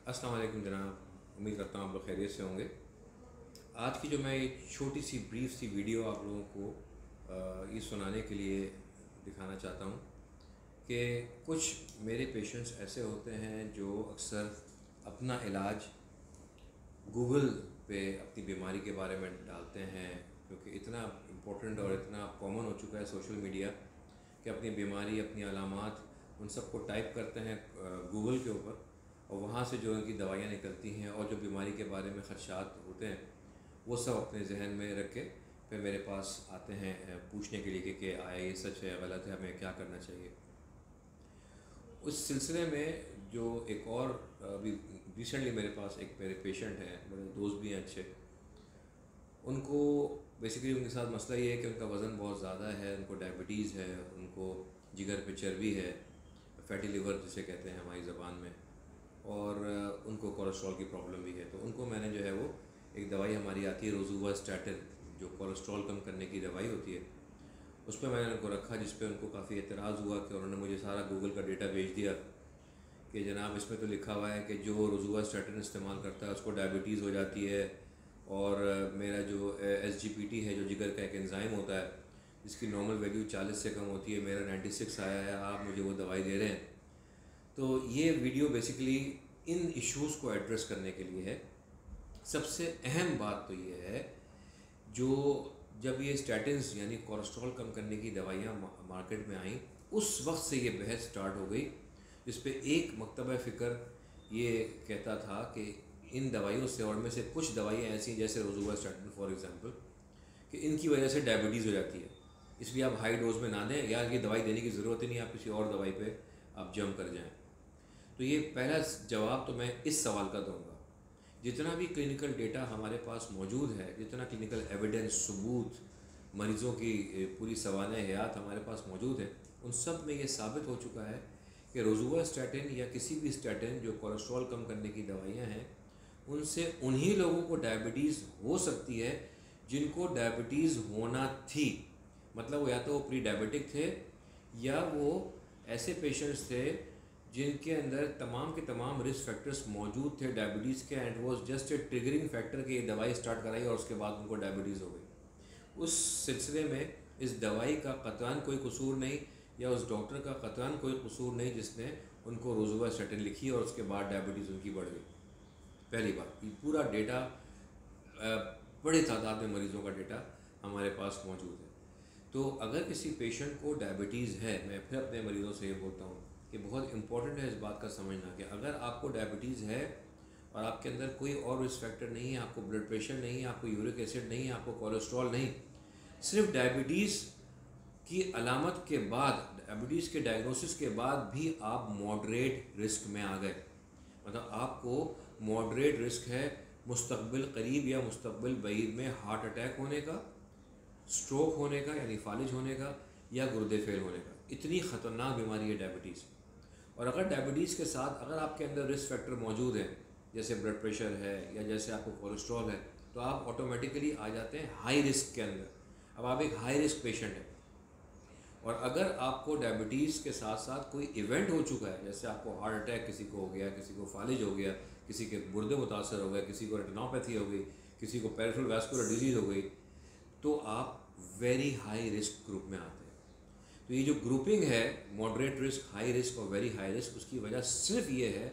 अस्सलाम वालेकुम जनाब, उम्मीद करता हूँ आप लोग खैरियत से होंगे। आज की जो मैं एक छोटी सी ब्रीफ सी वीडियो आप लोगों को ये सुनाने के लिए दिखाना चाहता हूँ कि कुछ मेरे पेशेंट्स ऐसे होते हैं जो अक्सर अपना इलाज गूगल पे अपनी बीमारी के बारे में डालते हैं, क्योंकि इतना इम्पोर्टेंट और इतना कॉमन हो चुका है सोशल मीडिया कि अपनी बीमारी, अपनी अलामात उन सबको टाइप करते हैं गूगल के ऊपर, और वहाँ से जो उनकी दवाइयाँ निकलती हैं और जो बीमारी के बारे में ख़दशात होते हैं वो सब अपने जहन में रख के फिर मेरे पास आते हैं पूछने के लिए कि आया ये सच है, गलत है, हमें क्या करना चाहिए। उस सिलसिले में जो एक और अभी रिसेंटली मेरे पास एक मेरे पेशेंट हैं, मेरे दोस्त भी हैं अच्छे, उनको बेसिकली उनके साथ मसला ये है कि उनका वज़न बहुत ज़्यादा है, उनको डायबिटीज़ है, उनको जिगर पे चर्बी है, फैटी लिवर जिसे कहते हैं हमारी ज़बान में, और उनको कोलेस्ट्रॉल की प्रॉब्लम भी है। तो उनको मैंने जो है वो एक दवाई हमारी आती है रोजुवास्टैटिन, जो कोलेस्ट्रॉल कम करने की दवाई होती है, उस पर मैंने उनको रखा, जिस पे उनको काफ़ी एतराज़ हुआ कि उन्होंने मुझे सारा गूगल का डेटा भेज दिया कि जनाब इसमें तो लिखा हुआ है कि जो रोजुवास्टैटिन इस्तेमाल करता है उसको डायबिटीज़ हो जाती है, और मेरा जो SGPT है, जो जिगर का एक एंजाइम होता है जिसकी नॉर्मल वैल्यू 40 से कम होती है, मेरा 96 आया है, आप मुझे वो दवाई दे रहे हैं। तो ये वीडियो बेसिकली इन इश्यूज़ को एड्रेस करने के लिए है। सबसे अहम बात तो ये है, जो जब ये स्टैटिन्स यानी कोलेस्ट्रॉल कम करने की दवाइयाँ मार्केट में आई, उस वक्त से ये बहस स्टार्ट हो गई, जिस पे एक मकतब फ़िक्र ये कहता था कि इन दवाइयों से, और में से कुछ दवाइयाँ ऐसी हैं जैसे रोजुवास्टैटिन फॉर एग्ज़ाम्पल, कि इनकी वजह से डायबिटीज़ हो जाती है, इसलिए आप हाई डोज में ना दें, या ये दवाई देने की ज़रूरत ही नहीं, आप किसी और दवाई पे आप जंप कर जाएं। तो ये पहला जवाब तो मैं इस सवाल का दूंगा। जितना भी क्लिनिकल डेटा हमारे पास मौजूद है, जितना क्लिनिकल एविडेंस, सबूत, मरीज़ों की पूरी सवाने हयात हमारे पास मौजूद है, उन सब में ये साबित हो चुका है कि रोजुवास्टैटिन या किसी भी स्टैटिन जो कोलेस्ट्रॉल कम करने की दवाइयाँ हैं, उनसे उन्हीं लोगों को डायबिटीज़ हो सकती है जिनको डायबिटीज़ होना थी। मतलब वो या तो वो प्री डायबिटिक थे, या वो ऐसे पेशेंट्स थे जिनके अंदर तमाम के तमाम रिस्क फैक्टर्स मौजूद थे डायबिटीज़ के, and was just a triggering factor कि ये दवाई स्टार्ट कराई और उसके बाद उनको डायबिटीज़ हो गई। उस सिलसिले में इस दवाई का कतरान कोई कसूर नहीं, या उस डॉक्टर का कतरान कोई कसूर नहीं जिसने उनको रोजुवास्टैटिन लिखी और उसके बाद डायबिटीज़ उनकी बढ़ गई। पहली बात, ये पूरा डेटा, बड़े तादाद में मरीज़ों का डेटा हमारे पास मौजूद है। तो अगर किसी पेशेंट को डायबिटीज़ है, मैं फिर अपने मरीज़ों से ये बोलता हूँ कि बहुत इंपॉर्टेंट है इस बात का समझना कि अगर आपको डायबिटीज़ है और आपके अंदर कोई और रिस्क फैक्टर नहीं है, आपको ब्लड प्रेशर नहीं है, आपको यूरिक एसिड नहीं है, आपको कोलेस्ट्रॉल नहीं, सिर्फ डायबिटीज़ की अलामत के बाद, डायबिटीज़ के डायग्नोसिस के बाद भी आप मॉडरेट रिस्क में आ गए, मतलब आपको मॉडरेट रिस्क है मुस्तकबिल करीब या मुस्तकबिल बईद में हार्ट अटैक होने का, स्ट्रोक होने का यानी फालिज होने का, या गुर्दे फेल होने का। इतनी ख़तरनाक बीमारी है डायबिटीज़। और अगर डायबिटीज़ के साथ अगर आपके अंदर रिस्क फैक्टर मौजूद हैं, जैसे ब्लड प्रेशर है या जैसे आपको कोलेस्ट्रॉल है, तो आप ऑटोमेटिकली आ जाते हैं हाई रिस्क के अंदर। अब आप एक हाई रिस्क पेशेंट हैं, और अगर आपको डायबिटीज़ के साथ साथ कोई इवेंट हो चुका है, जैसे आपको हार्ट अटैक किसी को हो गया, किसी को फालिज हो गया, किसी के गुर्दे मुतासर हो गए, किसी को रेटिनोपैथी हो गई, किसी को पेरिफेरल वैस्कुलर डिजीज़ हो गई, तो आप वेरी हाई रिस्क ग्रुप में आते हैं। तो ये जो ग्रुपिंग है, मॉडरेट रिस्क, हाई रिस्क और वेरी हाई रिस्क, उसकी वजह सिर्फ ये है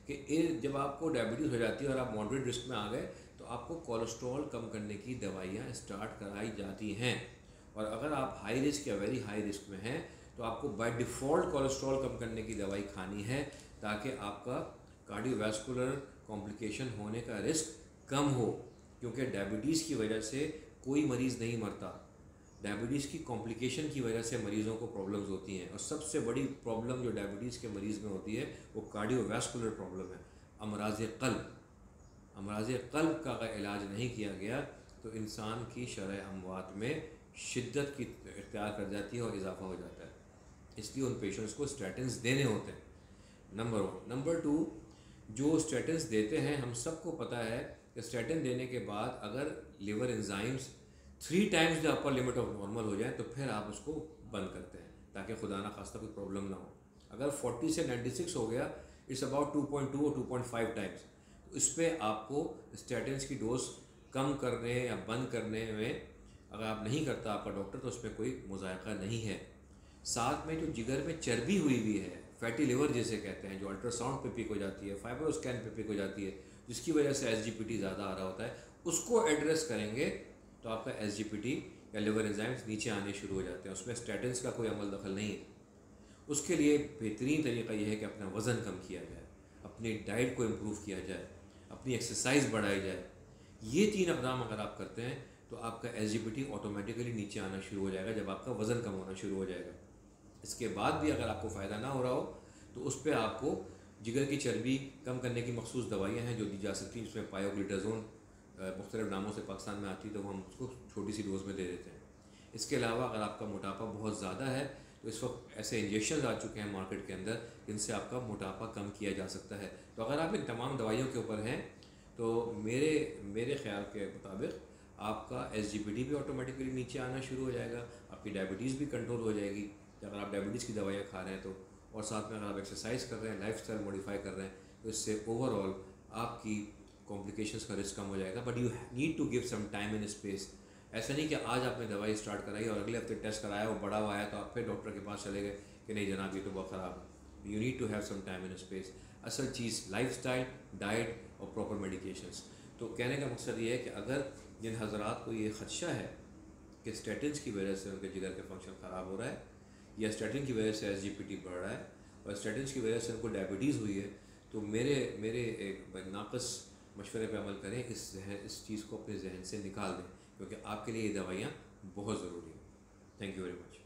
कि जब आपको डायबिटीज़ हो जाती है और आप मॉडरेट रिस्क में आ गए, तो आपको कोलेस्ट्रॉल कम करने की दवाइयाँ स्टार्ट कराई जाती हैं। और अगर आप हाई रिस्क या वेरी हाई रिस्क में हैं, तो आपको बाय डिफ़ॉल्ट कोलेस्ट्रॉल कम करने की दवाई खानी है, ताकि आपका कार्डियोवैस्कुलर कॉम्प्लिकेशन होने का रिस्क कम हो, क्योंकि डायबिटीज़ की वजह से कोई मरीज़ नहीं मरता, डायबिटीज़ की कॉम्प्लिकेशन की वजह से मरीज़ों को प्रॉब्लम्स होती हैं। और सबसे बड़ी प्रॉब्लम जो डायबिटीज़ के मरीज़ में होती है वो कार्डियोवैस्कुलर प्रॉब्लम है, अमराज़ क़ल्ब। अमराज़ क़ल्ब का अगर इलाज नहीं किया गया तो इंसान की शरह अमवात में शिद्दत की इख्तियार कर जाती है और इजाफ़ा हो जाता है। इसलिए उन पेशेंट्स को स्टैटिन्स देने होते हैं, नंबर 1। नंबर 2, जो स्टैटिन्स देते हैं, हम सबको पता है कि स्टैटिन देने के बाद अगर liver enzymes 3 times the upper limit of normal हो जाए तो फिर आप उसको बंद करते हैं, ताकि खुदा ना खास्ता कोई प्रॉब्लम ना हो। अगर 40 से 96 हो गया इट्स अबाउट 2.2 और 2.5 टाइम्स। तो इस पर आपको स्टैटिन्स की डोज कम करने या बंद करने में अगर आप नहीं करता आपका डॉक्टर तो उसमें कोई मुज़ायक़ा नहीं है। साथ में जो जिगर में चर्बी हुई भी है, फैटी लिवर जिसे कहते हैं, जो अल्ट्रासाउंड पे पिक हो जाती है, फाइब्रो स्कैन पे पिक हो जाती है, जिसकी वजह से SGPT ज़्यादा आ रहा होता है, उसको एड्रेस करेंगे तो आपका SGPT या लिवर एंजाइम्स नीचे आने शुरू हो जाते हैं। उसमें स्टैटिन्स का कोई अमल दखल नहीं है। उसके लिए बेहतरीन तरीका यह है कि अपना वज़न कम किया जाए, अपनी डाइट को इम्प्रूव किया जाए, अपनी एक्सरसाइज बढ़ाई जाए। ये 3 अक़दाम अगर आप करते हैं तो आपका SGPT ऑटोमेटिकली नीचे आना शुरू हो जाएगा जब आपका वज़न कम होना शुरू हो जाएगा। इसके बाद भी अगर आपको फ़ायदा ना हो रहा हो तो उस पर आपको जिगर की चर्बी कम करने की मखसूस दवाइयाँ हैं जो दी जा सकती हैं, जिसमें पायोग्लिटाजोन मुख्तलिफ़ नामों से पाकिस्तान में आती है, तो वो हम उसको छोटी सी डोज़ में दे देते हैं। इसके अलावा अगर आपका मोटापा बहुत ज़्यादा है तो इस वक्त ऐसे इंजेक्शन आ चुके हैं मार्केट के अंदर जिनसे आपका मोटापा कम किया जा सकता है। तो अगर आप इन तमाम दवाइयों के ऊपर हैं तो मेरे ख़्याल के मुताबिक आपका SGPT भी ऑटोमेटिकली नीचे आना शुरू हो जाएगा, आपकी डायबिटीज़ भी कंट्रोल हो जाएगी अगर आप डायबिटीज़ की दवाइयाँ खा रहे हैं तो, और साथ में अगर आप एक्सरसाइज कर रहे हैं, लाइफस्टाइल मॉडिफाई कर रहे हैं, तो इससे ओवरऑल आपकी कॉम्प्लिकेशंस का रिस्क कम हो जाएगा। But you need to give some time and space. ऐसा नहीं कि आज आपने दवाई स्टार्ट कराई और अगले हफ्ते टेस्ट कराया, वो बड़ा हुआ आया तो आप फिर डॉक्टर के पास चले गए कि नहीं जनाब ये तो बहुत ख़राब है। You need to have some time and space. असल चीज़ लाइफस्टाइल, डाइट और प्रॉपर मेडिकेशंस। तो कहने का मकसद ये है कि अगर जिन हज़रात को ये ख़दशा है कि स्टैटिन्स की वजह से उनके जिगर के फंक्शन ख़राब हो रहा है या स्टैटिन की वजह से SGPT बढ़ रहा है और स्टैटिन्स की वजह से उनको डायबिटीज़ हुई है, तो मेरे एक नाक़िस मशवरे पे अमल करें, इस चीज़ को अपने जहन से निकाल दें, क्योंकि आपके लिए ये दवाइयाँ बहुत ज़रूरी हैं। Thank you very much.